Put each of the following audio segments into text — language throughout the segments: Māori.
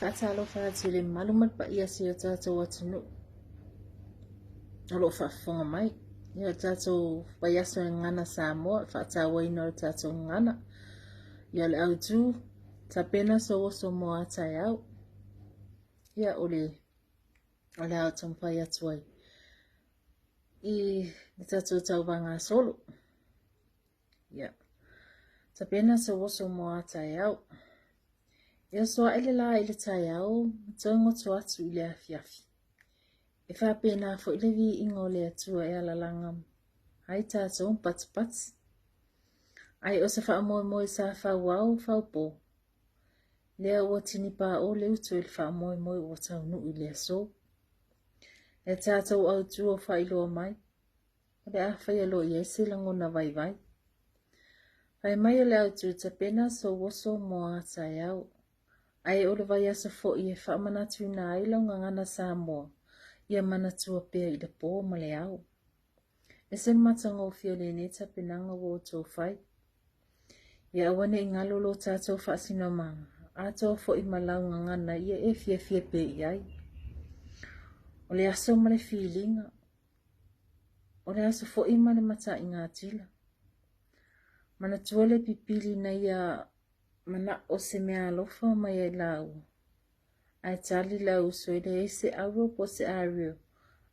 whaatalo whaatile malumat pa ia si o tātou atunu. Alo whaafonga mai. Ia tātou paiaso e ngana Samoa, whaatawa ino o tātou ngana. Ia le au tū, ta pena so oso mo atai au. Ia ole au tampai atuai. I tātou tau vanga solo. Ia. Ta pena so oso mo atai au. Ia soa ele la ele tai au, tongo tu atu ile afiafi. E wha pena fo ile vi ingo le atua e ala langam. Hai tātou pats. Ai o se wha amoe moe sa wha wau wha upo. Lea ua tini pā o le utu ele wha amoe moe o tau nui lea so. E tātou au tu o wha iloa mai. O le a whai alo i ese langona vai. Hai mai o le au tu ta pena so woso mo atai au. Ai o le vai asa fo i e wha manatu na aila ngana Samoa. Ia manatua pea i le pō ma le au. E sen matanga o fia le ne ta penanga wo tō whai. Ia awane i ngalolo tātou whaasino manga. Ato fo i malau ngana ia e fia pe i ai. O le aso ma le feelinga. O le aso fo i ma le mata i ngā tila. Manatua le pipili na ia mana o se mea alofa mai ai lau. Ai tali lau so ele ese aro po se ario.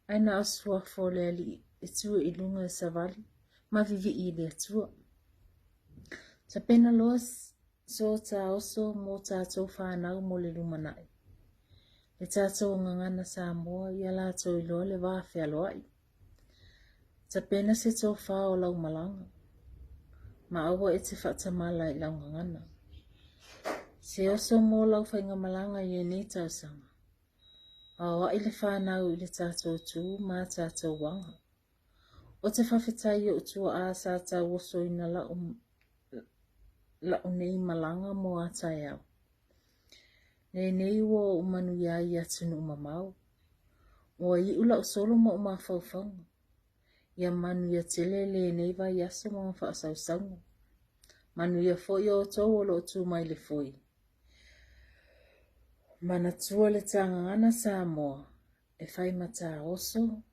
Ai na asua fo le ali e tua i lunga e savali. Ma vivi i le atua. Ta pena loas so ta oso mo tātou whanau mo le lumanai. Le tātou ngangana Samoa ia lātou i loa le wāwhia loai. Ta pena se tō wha o lau malanga. Ma awa e te whatamala i lau ngangana. Se oso mo lau whainga malanga i e ne tausanga. Awa i le whanau i le tātou tū ma tātou wanga. O te whawhetai o tua a sa tātou oso ina la nei malanga mo atai au. Nei ua o manu ia i atunu mamau. Ua i ula o solo mo o mawhauwhaunga. Ia manu ia tele le nei vai aso mo mawhaasausanga. Manu ia foi o tō o lo tū mai le foi. Mana tua le tangangana Samoa e whai mata oso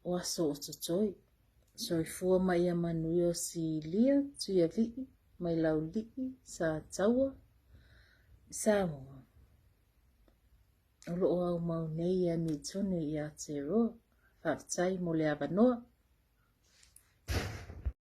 o aso o tutoi. So i fua mai a manu o si lia tu ia vii mai lau lii sa taua Samoa. Olo o au mau nei a mi tune i a te roa. Whaftai mo le avanoa.